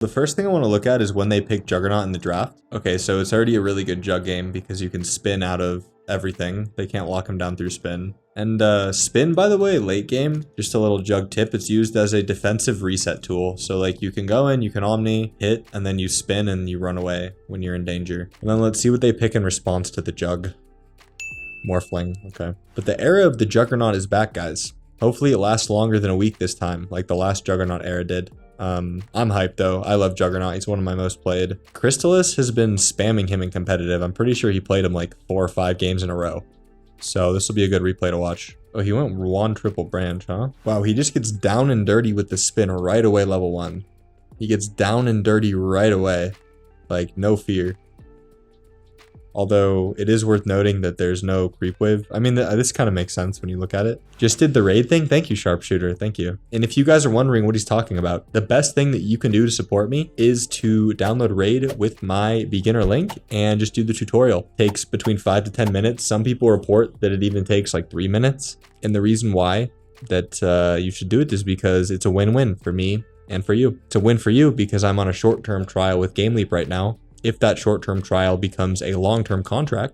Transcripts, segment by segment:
The first thing I want to look at is when they pick Juggernaut in the draft. Okay, so it's already a really good Jug game because you can spin out of everything. They can't lock him down through spin. And spin, by the way, late game, just a little Jug tip, it's used as a defensive reset tool. So like you can go in, you can Omni, hit, and then you spin and you run away when you're in danger. And then let's see what they pick in response to the Jug. Morphling, okay. But the era of the Juggernaut is back, guys. Hopefully it lasts longer than a week this time, like the last Juggernaut era did. I'm hyped though. I love Juggernaut. He's one of my most played. Crystallis has been spamming him in competitive. I'm pretty sure he played him like 4 or 5 games in a row. So this will be a good replay to watch. Oh, he went Ruan triple branch, huh? Wow, he just gets down and dirty with the spin right away, level 1. He gets down and dirty right away. Like, no fear. Although, it is worth noting that there's no creep wave. I mean, this kind of makes sense when you look at it. Just did the raid thing? Thank you, Sharpshooter. Thank you. And if you guys are wondering what he's talking about, the best thing that you can do to support me is to download raid with my beginner link and just do the tutorial. It takes between 5 to 10 minutes. Some people report that it even takes like 3 minutes. And the reason why that you should do it is because it's a win-win for me and for you. It's a win for you because I'm on a short-term trial with GameLeap right now. If that short-term trial becomes a long-term contract,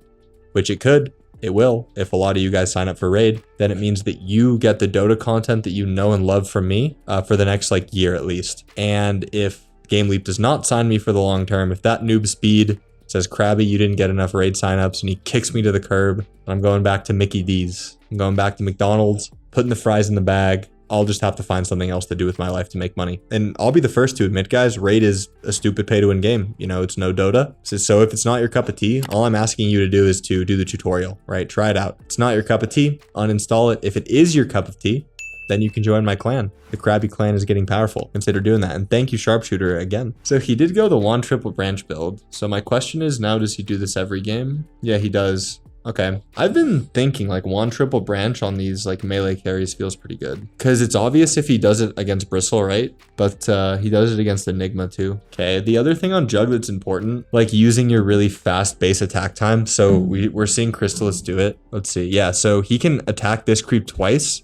which it could, it will, if a lot of you guys sign up for raid, then it means that you get the Dota content that you know and love from me for the next like year at least. And if GameLeap does not sign me for the long term, if that noob speed says, Krabby, you didn't get enough raid signups, and he kicks me to the curb, and I'm going back to Mickey D's. I'm going back to McDonald's, putting the fries in the bag. I'll just have to find something else to do with my life to make money. And I'll be the first to admit, guys, raid is a stupid pay to win game. You know, it's no Dota. So if it's not your cup of tea, all I'm asking you to do is to do the tutorial, right? Try it out. It's not your cup of tea, uninstall it. If it is your cup of tea, then you can join my clan. The Krabby clan is getting powerful. Consider doing that. And thank you, Sharpshooter, again. So he did go the one triple branch build. So my question is now, does he do this every game? Yeah, he does. Okay, I've been thinking like one triple branch on these like melee carries feels pretty good. Because it's obvious if he does it against Bristle, right? But he does it against Enigma too. Okay, the other thing on Jug that's important, like using your really fast base attack time. So we're seeing Crystallis do it. Let's see, yeah, so he can attack this creep twice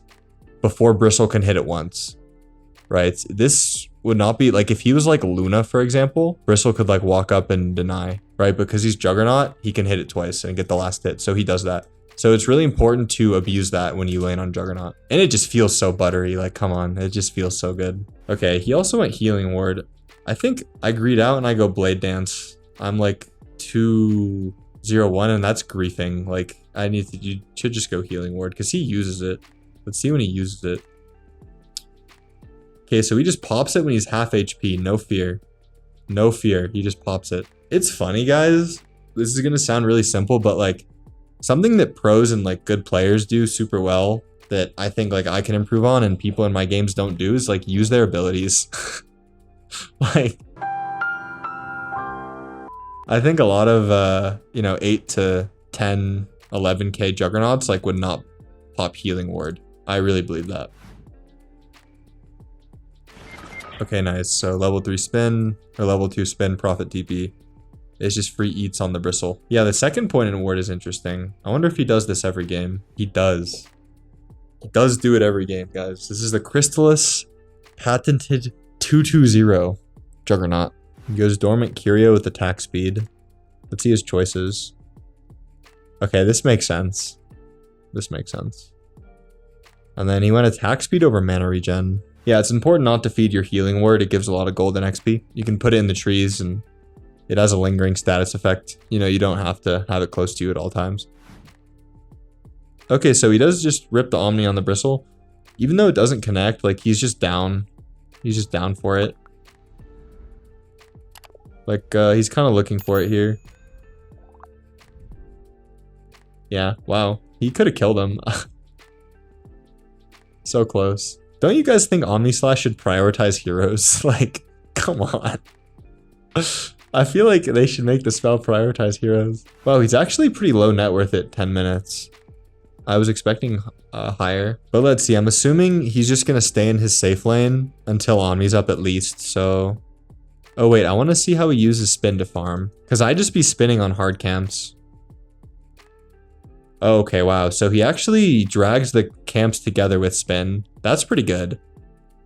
before Bristle can hit it once, right? This would not be, like if he was like Luna, for example, Bristle could like walk up and deny, right? Because he's Juggernaut, he can hit it twice and get the last hit. So he does that. So it's really important to abuse that when you lane on Juggernaut. And it just feels so buttery, like come on, it just feels so good. Okay, he also went Healing Ward. I think I greed out and I go Blade Dance. I'm like 2-0-1 and that's griefing. Like you should just go Healing Ward because he uses it. Let's see when he uses it. Okay, so he just pops it when he's half HP. No fear. No fear. He just pops it. It's funny, guys. This is going to sound really simple, but like something that pros and like good players do super well that I think like I can improve on and people in my games don't do is like use their abilities. Like, I think a lot of, 8 to 10, 11K Juggernauts like would not pop Healing Ward. I really believe that. Okay, nice. So level 3 spin or level 2 spin profit TP. It's just free eats on the Bristle. Yeah, the second point in ward is interesting. I wonder if he does this every game. He does. He does do it every game, guys. This is the Crystallis patented 220 Juggernaut. He goes Dormant Curio with attack speed. Let's see his choices. Okay, this makes sense. This makes sense. And then he went attack speed over mana regen. Yeah, it's important not to feed your Healing Word. It gives a lot of golden XP. You can put it in the trees and it has a lingering status effect. You know, you don't have to have it close to you at all times. Okay, so he does just rip the Omni on the Bristle. Even though it doesn't connect, like he's just down. He's just down for it. Like, he's kind of looking for it here. Yeah, wow. He could have killed him. So close. Don't you guys think Omnislash should prioritize heroes? Like, come on. I feel like they should make the spell prioritize heroes. Wow, he's actually pretty low net worth at 10 minutes. I was expecting higher. But let's see, I'm assuming he's just going to stay in his safe lane until Omni's up at least, so... Oh wait, I want to see how he uses spin to farm. Because I just be spinning on hard camps. Oh, okay, wow. So he actually drags the camps together with spin. That's pretty good.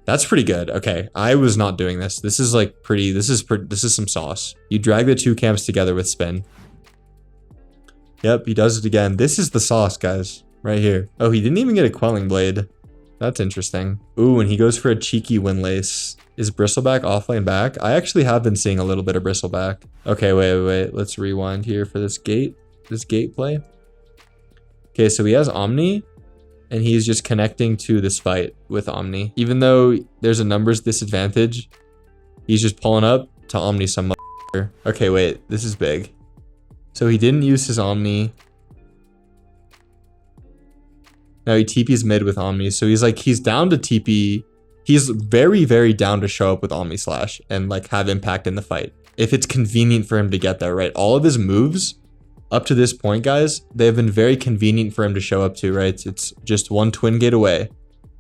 That's pretty good. Okay, I was not doing this. This is like pretty, this is some sauce. You drag the two camps together with spin. Yep, he does it again. This is the sauce, guys, right here. Oh, he didn't even get a quelling blade. That's interesting. Ooh, and he goes for a cheeky windlace. Is Bristleback offlane back? I actually have been seeing a little bit of Bristleback. Okay, wait. Let's rewind here for this gate play. Okay, so he has Omni. And he's just connecting to this fight with Omni. Even though there's a numbers disadvantage, he's just pulling up to Omni some motherfucker. Okay, wait, this is big. So he didn't use his Omni. Now he TP's mid with Omni. So he's down to TP. He's very, very down to show up with Omni Slash and like have impact in the fight. If it's convenient for him to get there, right? All of his moves up to this point, guys, they've been very convenient for him to show up to, right? It's just one twin gate away,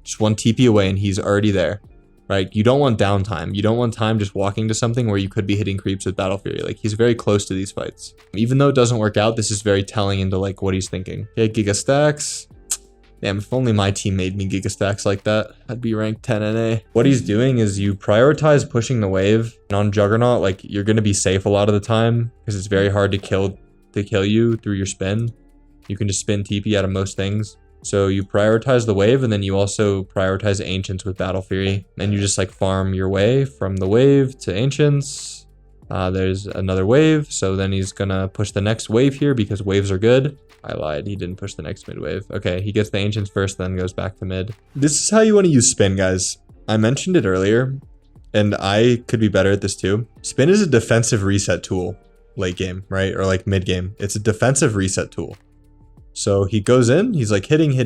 just one TP away, and he's already there, right? You don't want downtime. You don't want time just walking to something where you could be hitting creeps with Battle Fury. Like, he's very close to these fights. Even though it doesn't work out, this is very telling into like what he's thinking. Okay, Giga Stacks. Damn, if only my team made me Giga Stacks like that, I'd be ranked 10 NA. What he's doing is you prioritize pushing the wave. And on Juggernaut, like, you're going to be safe a lot of the time because it's very hard to kill you through your spin. You can just spin TP out of most things. So you prioritize the wave, and then you also prioritize Ancients with Battle Fury. And you just like farm your way from the wave to Ancients. There's another wave, so then he's gonna push the next wave here because waves are good. I lied, he didn't push the next mid wave. Okay, he gets the Ancients first, then goes back to mid. This is how you want to use spin, guys. I mentioned it earlier, and I could be better at this too. Spin is a defensive reset tool. Late game, right? Or like mid game. It's a defensive reset tool. So he goes in, he's like hitting,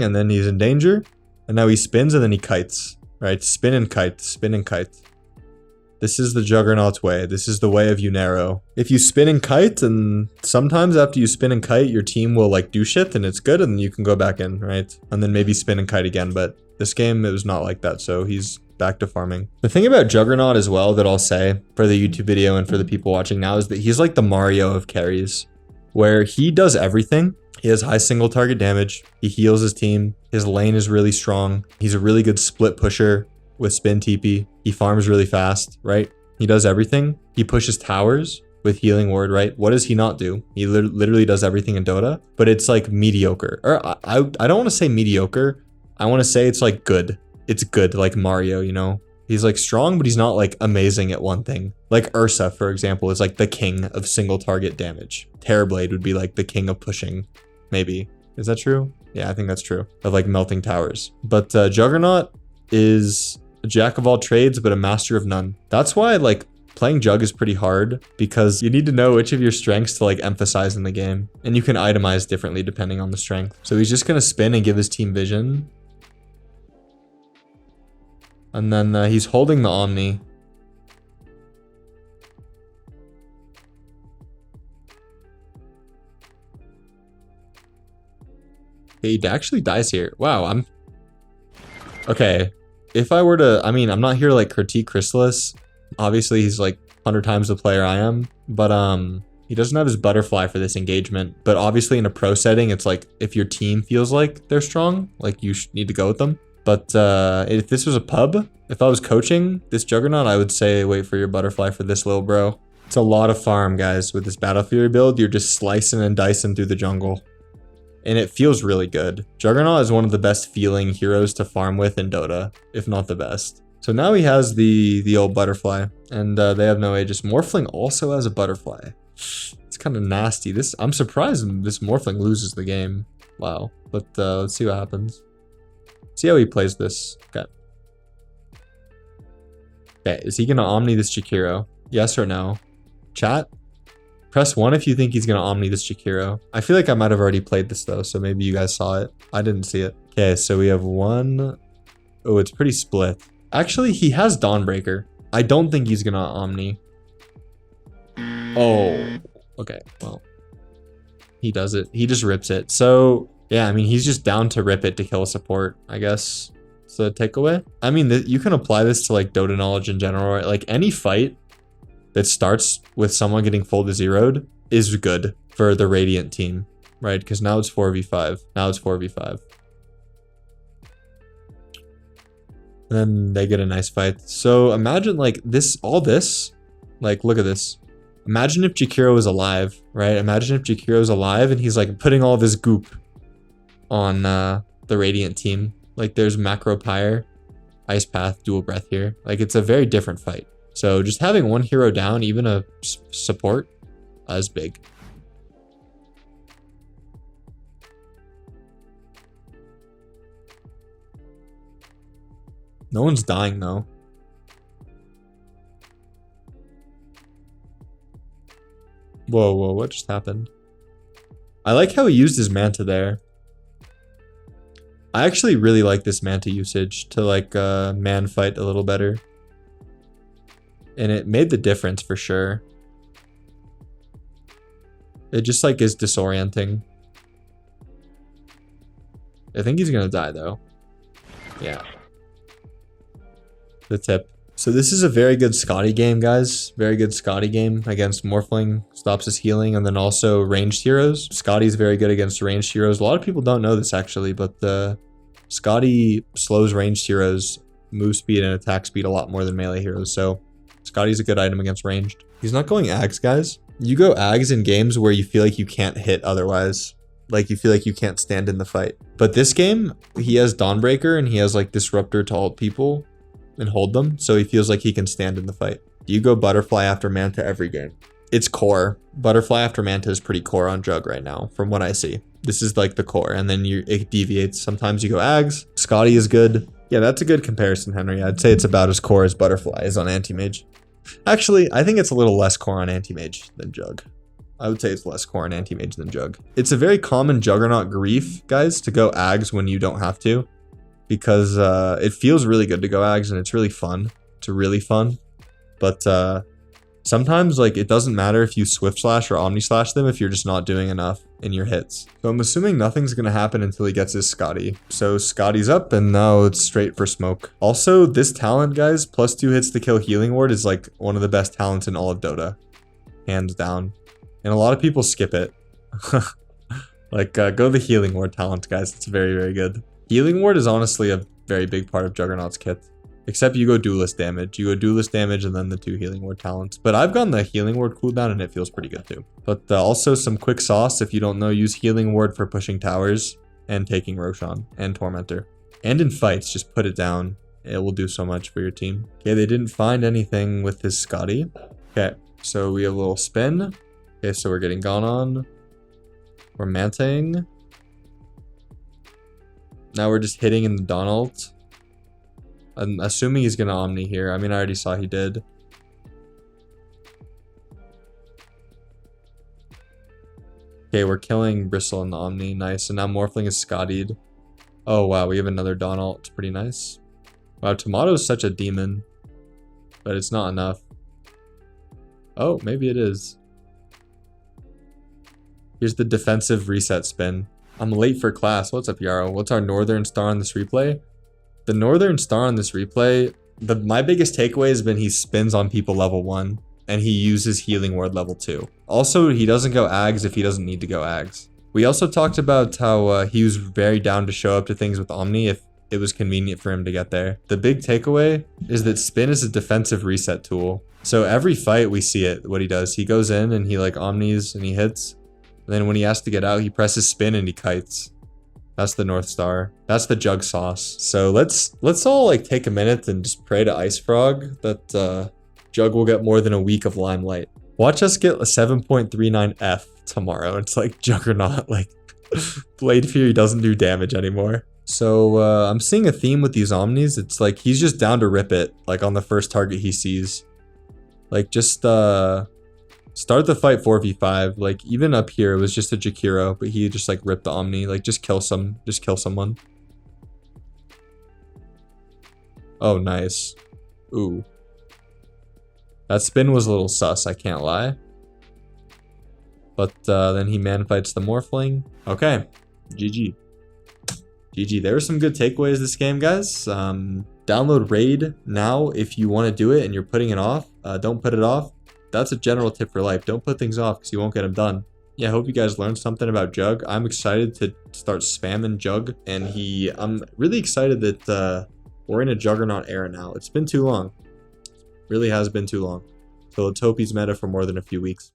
and then he's in danger. And now he spins and then he kites, right? Spin and kite, spin and kite. This is the Juggernaut's way. This is the way of Unero. If you spin and kite, and sometimes after you spin and kite, your team will like do shit and it's good, and then you can go back in, right? And then maybe spin and kite again. But this game, it was not like that. So he's back to farming. The thing about Juggernaut as well that I'll say for the YouTube video and for the people watching now is that he's like the Mario of carries, where he does everything. He has high single target damage. He heals his team. His lane is really strong. He's a really good split pusher with spin TP. He farms really fast, right? He does everything. He pushes towers with healing ward, right? What does he not do? He literally does everything in Dota, but it's like mediocre. Or I don't want to say mediocre. I want to say it's like good. It's good, like Mario, you know? He's like strong, but he's not like amazing at one thing. Like Ursa, for example, is like the king of single target damage. Terrorblade would be like the king of pushing, maybe. Is that true? Yeah, I think that's true. Of like melting towers. But Juggernaut is a jack of all trades, but a master of none. That's why like playing Jug is pretty hard, because you need to know which of your strengths to like emphasize in the game. And you can itemize differently depending on the strength. So he's just gonna spin and give his team vision. And then he's holding the Omni. He actually dies here. Wow, okay. If I were to, I mean, I'm not here to like critique Crystallis. Obviously, he's like 100 times the player I am. But he doesn't have his butterfly for this engagement. But obviously in a pro setting, it's like if your team feels like they're strong, like you need to go with them. But if this was a pub, if I was coaching this Juggernaut, I would say wait for your butterfly for this little bro. It's a lot of farm, guys. With this Battle Fury build, you're just slicing and dicing through the jungle. And it feels really good. Juggernaut is one of the best feeling heroes to farm with in Dota, if not the best. So now he has the old butterfly, and they have no Aegis. Morphling also has a butterfly. It's kind of nasty. I'm surprised this Morphling loses the game. Wow. But let's see what happens. See how he plays this. Okay. Okay, is he gonna Omni this Jakiro? Yes or no? Chat? Press 1 if you think he's gonna Omni this Jakiro. I feel like I might have already played this though, so maybe you guys saw it. I didn't see it. Okay, so we have one. Oh, it's pretty split. Actually, he has Dawnbreaker. I don't think he's gonna Omni. Oh, okay, well. He does it. He just rips it. So, yeah, I mean, he's just down to rip it to kill a support, I guess. It's a takeaway. I mean, you can apply this to like Dota knowledge in general, right? Like any fight that starts with someone getting full to zeroed is good for the Radiant team, right? Because now it's 4v5. Now it's 4v5. Then they get a nice fight. So imagine like this, all this, like look at this. Imagine if Jakiro was alive, right? Imagine if Jakiro is alive and he's like putting all of his goop on the Radiant team. Like there's Macro Pyre, Ice Path, Dual Breath here. Like it's a very different fight. So just having one hero down, even a support, is big. No one's dying though. Whoa, whoa, what just happened? I like how he used his Manta there. I actually really like this Manta usage to like man fight a little better. And it made the difference for sure. It just like is disorienting. I think he's gonna die though. Yeah. The tip. So this is a very good Scotty game, guys. Very good Scotty game against Morphling, stops his healing, and then also ranged heroes. Scotty's very good against ranged heroes. A lot of people don't know this actually, but Scotty slows ranged heroes, move speed and attack speed a lot more than melee heroes. So Scotty's a good item against ranged. He's not going Ags, guys. You go Ags in games where you feel like you can't hit otherwise. Like you feel like you can't stand in the fight. But this game, he has Dawnbreaker and he has like Disruptor to ult people and hold them, so he feels like he can stand in the fight. You go Butterfly after Manta every game. It's core. Butterfly after Manta is pretty core on Jug right now, from what I see. This is like the core, and then it deviates. Sometimes you go Ags. Scotty is good. Yeah, that's a good comparison, Henry. I'd say it's about as core as Butterfly is on Anti-Mage. Actually, I think it's a little less core on Anti-Mage than Jug. I would say it's less core on Anti-Mage than Jug. It's a very common Juggernaut grief, guys, to go Ags when you don't have to. Because it feels really good to go Ags and it's really fun. It's really fun. But sometimes like it doesn't matter if you Swift Slash or Omni Slash them if you're just not doing enough in your hits. So I'm assuming nothing's going to happen until he gets his Scotty. So Scotty's up and now it's straight for smoke. Also, this talent, guys, +2 hits to kill Healing Ward is like one of the best talents in all of Dota. Hands down. And a lot of people skip it. Like go the Healing Ward talent, guys. It's very, very good. Healing Ward is honestly a very big part of Juggernaut's kit. Except you go Duelist damage. You go Duelist damage and then the 2 Healing Ward talents. But I've gotten the Healing Ward cooldown and it feels pretty good too. But also some quick sauce, if you don't know, use Healing Ward for pushing towers and taking Roshan and Tormentor. And in fights, just put it down. It will do so much for your team. Okay, they didn't find anything with his Scotty. Okay, so we have a little spin. Okay, so we're getting gone on. We're manting. Now we're just hitting in the Dawn ult. I'm assuming he's gonna Omni here. I mean, I already saw he did. Okay, we're killing Bristle in the Omni. Nice. And now Morphling is Scottied. Oh, wow. We have another Dawn ult. It's pretty nice. Wow, Tomato is such a demon. But it's not enough. Oh, maybe it is. Here's the defensive reset spin. I'm late for class. What's up, Yarrow? What's our Northern Star on this replay? The Northern Star on this replay, my biggest takeaway has been he spins on people level 1 and he uses Healing Ward level 2. Also, he doesn't go Ags if he doesn't need to go Ags. We also talked about how he was very down to show up to things with Omni if it was convenient for him to get there. The big takeaway is that spin is a defensive reset tool. So every fight we see it, what he does. He goes in and he like Omnis and he hits. And then when he has to get out, he presses spin and he kites. That's the North Star. That's the Jug sauce. So let's all like take a minute and just pray to Ice Frog that Jug will get more than a week of limelight. Watch us get a 7.39 F tomorrow. It's like Juggernaut, like Blade Fury doesn't do damage anymore. So I'm seeing a theme with these Omnis. It's like he's just down to rip it, like on the first target he sees. Like just start the fight 4v5. Like even up here, it was just a Jakiro, but he just like ripped the Omni. Like just kill someone. Oh, nice. Ooh. That spin was a little sus, I can't lie. But then he man fights the Morphling. Okay, GG. GG. There were some good takeaways this game, guys. Download Raid now if you want to do it and you're putting it off. Don't put it off. That's a general tip for life. Don't put things off because you won't get them done. Yeah, I hope you guys learned something about Jug. I'm excited to start spamming Jug, and I'm really excited that We're in a Juggernaut era now. It's been too long. Really has been too long. So let's hope he's meta for more than a few weeks.